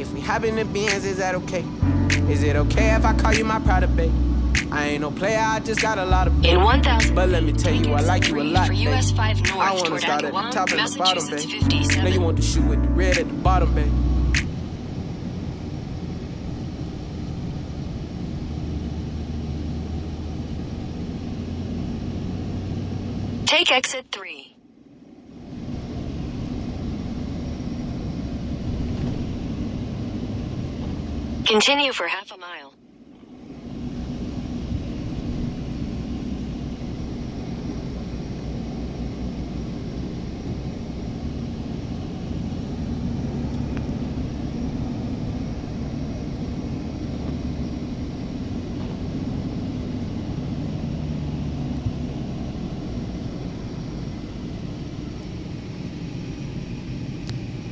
If we hop in the Benz, is that okay? Is it okay if I call you my pride, babe? I ain't no player, I just got a lot of baby. In 1,000. But let me tell you, I like you a lot, for babe. US 5 North I wanna toward start at the Agawam, top and the bottom, Massachusetts babe. 57. Now you want the shoe with the red at the bottom, babe. Take exit 3. Continue for half a mile.